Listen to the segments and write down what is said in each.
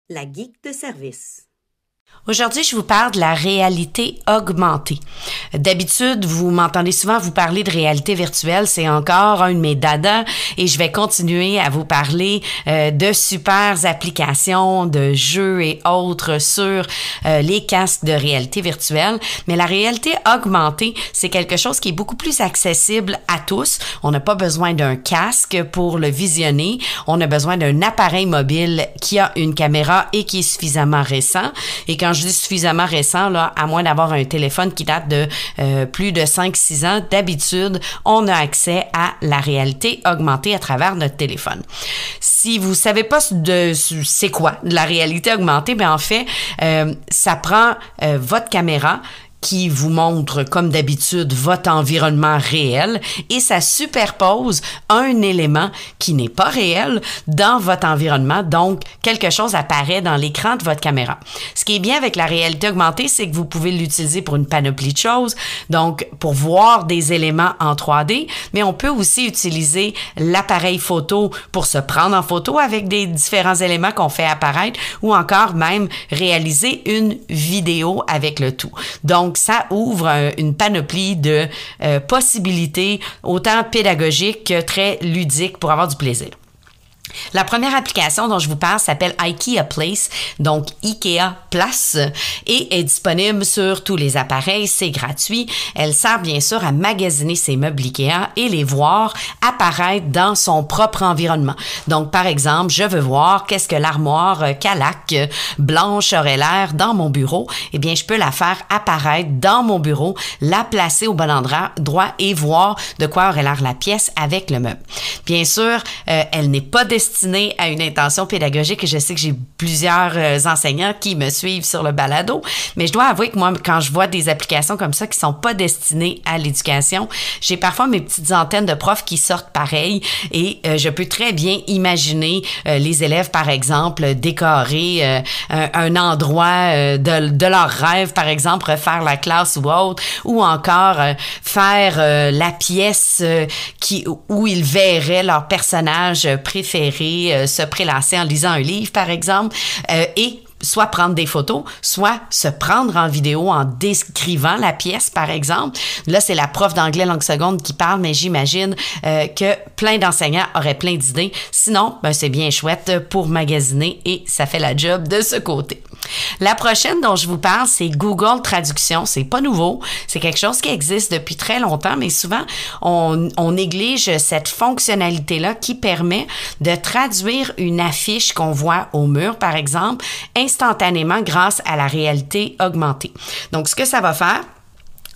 La geek de service. Aujourd'hui, je vous parle de la réalité augmentée. D'habitude, vous m'entendez souvent vous parler de réalité virtuelle, c'est encore un de mes dadas et je vais continuer à vous parler de super applications, de jeux et autres sur les casques de réalité virtuelle. Mais la réalité augmentée, c'est quelque chose qui est beaucoup plus accessible à tous. On n'a pas besoin d'un casque pour le visionner. On a besoin d'un appareil mobile qui a une caméra et qui est suffisamment récent. Et quand je dis suffisamment récent, là, à moins d'avoir un téléphone qui date de plus de 5-6 ans, d'habitude, on a accès à la réalité augmentée à travers notre téléphone. Si vous savez pas c'est quoi de la réalité augmentée, ben en fait, ça prend votre caméra qui vous montre, comme d'habitude, votre environnement réel et ça superpose un élément qui n'est pas réel dans votre environnement. Donc, quelque chose apparaît dans l'écran de votre caméra. Ce qui est bien avec la réalité augmentée, c'est que vous pouvez l'utiliser pour une panoplie de choses, donc pour voir des éléments en 3D, mais on peut aussi utiliser l'appareil photo pour se prendre en photo avec des différents éléments qu'on fait apparaître ou encore même réaliser une vidéo avec le tout. Donc, ça ouvre une panoplie de possibilités, autant pédagogiques que très ludiques pour avoir du plaisir. La première application dont je vous parle s'appelle IKEA Place, donc IKEA Place, et est disponible sur tous les appareils, c'est gratuit. Elle sert bien sûr à magasiner ses meubles IKEA et les voir apparaître dans son propre environnement. Donc par exemple, je veux voir qu'est-ce que l'armoire Calac blanche aurait l'air dans mon bureau. Eh bien, je peux la faire apparaître dans mon bureau, la placer au bon endroit et voir de quoi aurait l'air la pièce avec le meuble. Bien sûr, elle n'est pas destinée à une intention pédagogique et je sais que j'ai plusieurs enseignants qui me suivent sur le balado, mais je dois avouer que moi, quand je vois des applications comme ça qui sont pas destinées à l'éducation, j'ai parfois mes petites antennes de profs qui sortent pareil et je peux très bien imaginer les élèves, par exemple, décorer un endroit de leur rêve, par exemple, refaire la classe ou autre, ou encore faire la pièce où ils verraient leur personnage préféré se prélasser en lisant un livre, par exemple, et soit prendre des photos, soit se prendre en vidéo en décrivant la pièce, par exemple. Là, c'est la prof d'anglais langue seconde qui parle, mais j'imagine que plein d'enseignants auraient plein d'idées. Sinon, ben, c'est bien chouette pour magasiner et ça fait la job de ce côté. La prochaine dont je vous parle, c'est Google Traduction. C'est pas nouveau. C'est quelque chose qui existe depuis très longtemps, mais souvent, on néglige cette fonctionnalité-là qui permet de traduire une affiche qu'on voit au mur, par exemple, instantanément grâce à la réalité augmentée. Donc, ce que ça va faire,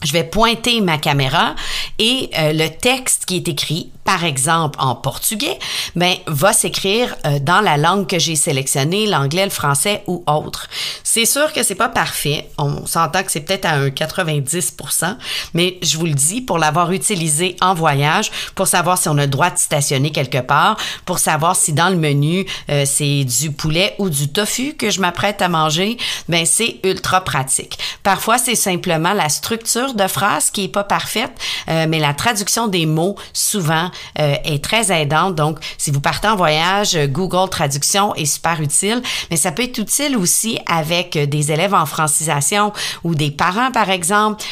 je vais pointer ma caméra et le texte qui est écrit, par exemple en portugais, ben va s'écrire dans la langue que j'ai sélectionnée, l'anglais, le français ou autre. C'est sûr que c'est pas parfait. On s'entend que c'est peut-être à un 90%, mais je vous le dis, pour l'avoir utilisé en voyage, pour savoir si on a le droit de stationner quelque part, pour savoir si dans le menu c'est du poulet ou du tofu que je m'apprête à manger, ben c'est ultra pratique. Parfois, c'est simplement la structure de phrase qui est pas parfaite, mais la traduction des mots, souvent, est très aidante. Donc, si vous partez en voyage, Google Traduction est super utile, mais ça peut être utile aussi avec des élèves en francisation ou des parents, par exemple,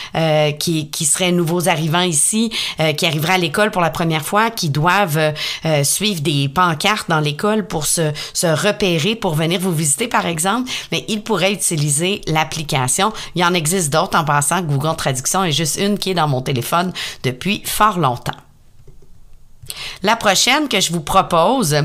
qui seraient nouveaux arrivants ici, qui arriveraient à l'école pour la première fois, qui doivent suivre des pancartes dans l'école pour se repérer, pour venir vous visiter, par exemple, mais ils pourraient utiliser l'application. Il y en existe d'autres en passant. Google Traduction est juste une qui est dans mon téléphone depuis fort longtemps. La prochaine que je vous propose,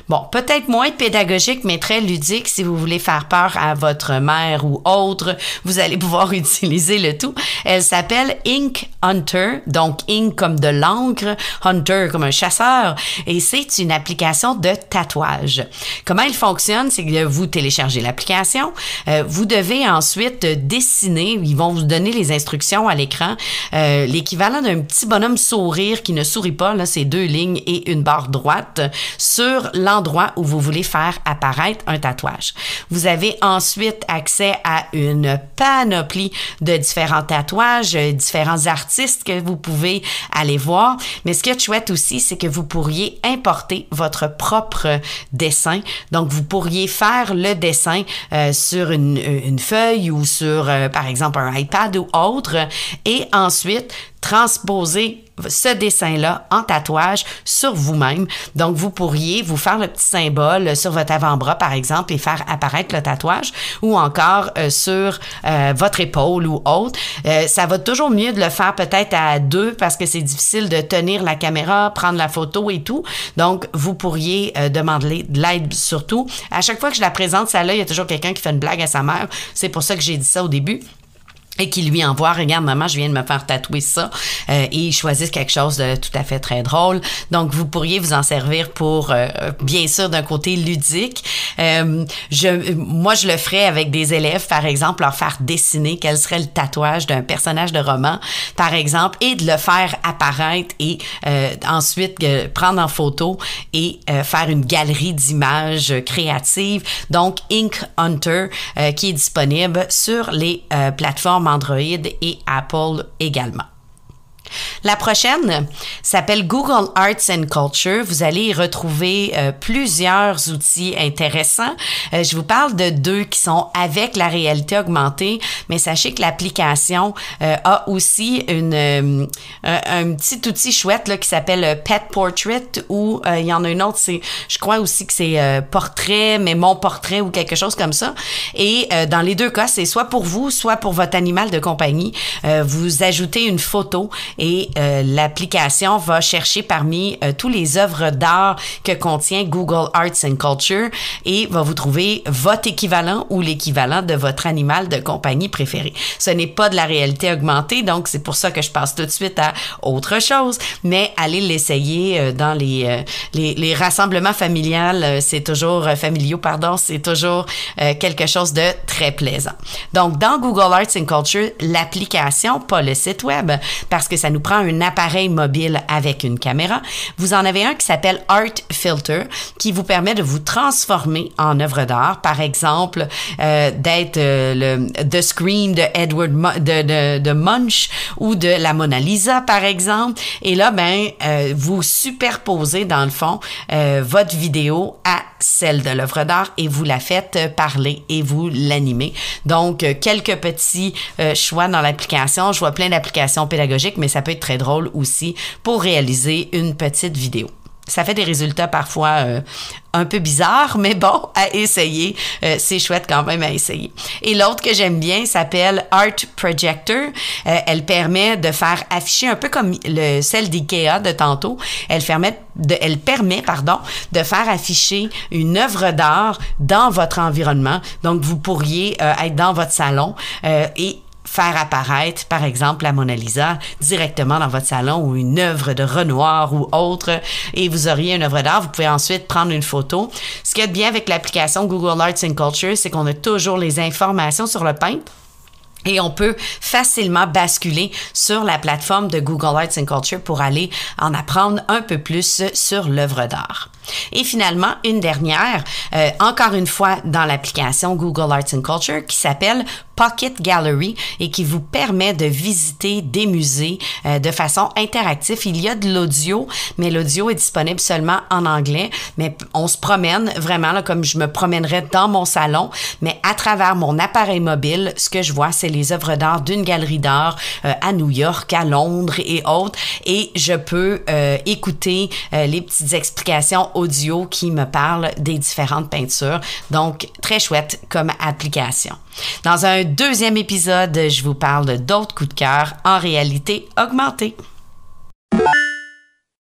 bon, peut-être moins pédagogique, mais très ludique si vous voulez faire peur à votre mère ou autre, vous allez pouvoir utiliser le tout. Elle s'appelle Ink Hunter, donc Ink comme de l'encre, Hunter comme un chasseur, et c'est une application de tatouage. Comment elle fonctionne? C'est que vous téléchargez l'application, vous devez ensuite dessiner, ils vont vous donner les instructions à l'écran, l'équivalent d'un petit bonhomme sourire qui ne sourit pas, là, c'est deux lignes et une barre droite sur l'endroit où vous voulez faire apparaître un tatouage. Vous avez ensuite accès à une panoplie de différents tatouages, différents artistes que vous pouvez aller voir. Mais ce qui est chouette aussi, c'est que vous pourriez importer votre propre dessin. Donc, vous pourriez faire le dessin sur une feuille ou sur, par exemple, un iPad ou autre, et ensuite transposer ce dessin-là en tatouage sur vous-même. Donc, vous pourriez vous faire le petit symbole sur votre avant-bras, par exemple, et faire apparaître le tatouage, ou encore sur votre épaule ou autre. Ça va toujours mieux de le faire peut-être à deux parce que c'est difficile de tenir la caméra, prendre la photo et tout. Donc, vous pourriez demander de l'aide surtout. À chaque fois que je la présente, celle-là, il y a toujours quelqu'un qui fait une blague à sa mère. C'est pour ça que j'ai dit ça au début. Et qui lui envoie, regarde maman, je viens de me faire tatouer ça, et ils choisissent quelque chose de tout à fait très drôle. Donc, vous pourriez vous en servir pour, bien sûr, d'un côté ludique. Moi, je le ferais avec des élèves, par exemple, leur faire dessiner quel serait le tatouage d'un personnage de roman, par exemple, et de le faire apparaître et ensuite prendre en photo et faire une galerie d'images créatives. Donc, Ink Hunter, qui est disponible sur les plateformes Android et Apple également. La prochaine s'appelle Google Arts and Culture. Vous allez y retrouver plusieurs outils intéressants. Je vous parle de deux qui sont avec la réalité augmentée, mais sachez que l'application a aussi un petit outil chouette là, qui s'appelle Pet Portrait, ou il y en a une autre, je crois aussi que c'est Portrait, mais mon portrait ou quelque chose comme ça. Et dans les deux cas, c'est soit pour vous, soit pour votre animal de compagnie. Vous ajoutez une photo et l'application va chercher parmi tous les œuvres d'art que contient Google Arts and Culture et va vous trouver votre équivalent ou l'équivalent de votre animal de compagnie préféré. Ce n'est pas de la réalité augmentée, donc c'est pour ça que je passe tout de suite à autre chose, mais allez l'essayer dans les rassemblements familiaux, c'est toujours c'est toujours quelque chose de très plaisant. Donc, dans Google Arts and Culture, l'application, pas le site web, parce que ça nous prend un appareil mobile avec une caméra. Vous en avez un qui s'appelle Art Filter, qui vous permet de vous transformer en œuvre d'art. Par exemple, d'être The Scream de Munch ou de la Mona Lisa, par exemple. Et là, vous superposez, dans le fond, votre vidéo à celle de l'œuvre d'art et vous la faites parler et vous l'animez. Donc, quelques petits choix dans l'application. Je vois plein d'applications pédagogiques, mais ça peut être très drôle aussi pour réaliser une petite vidéo. Ça fait des résultats parfois un peu bizarres, mais bon, à essayer. C'est chouette quand même à essayer. Et l'autre que j'aime bien s'appelle Art Projector. Elle permet de faire afficher un peu comme celle d'IKEA de tantôt. Elle permet de faire afficher une œuvre d'art dans votre environnement. Donc, vous pourriez être dans votre salon et faire apparaître, par exemple, la Mona Lisa directement dans votre salon ou une œuvre de Renoir ou autre, et vous auriez une œuvre d'art. Vous pouvez ensuite prendre une photo. Ce qui est bien avec l'application Google Arts and Culture, c'est qu'on a toujours les informations sur le peintre. Et on peut facilement basculer sur la plateforme de Google Arts and Culture pour aller en apprendre un peu plus sur l'œuvre d'art. Et finalement, une dernière, encore une fois dans l'application Google Arts and Culture, qui s'appelle Pocket Gallery et qui vous permet de visiter des musées de façon interactive. Il y a de l'audio, mais l'audio est disponible seulement en anglais. Mais on se promène vraiment là, comme je me promènerais dans mon salon, mais à travers mon appareil mobile, ce que je vois, c'est les œuvres d'art d'une galerie d'art à New York, à Londres et autres. Et je peux écouter les petites explications audio qui me parlent des différentes peintures. Donc, très chouette comme application. Dans un deuxième épisode, je vous parle d'autres coups de cœur en réalité augmentée.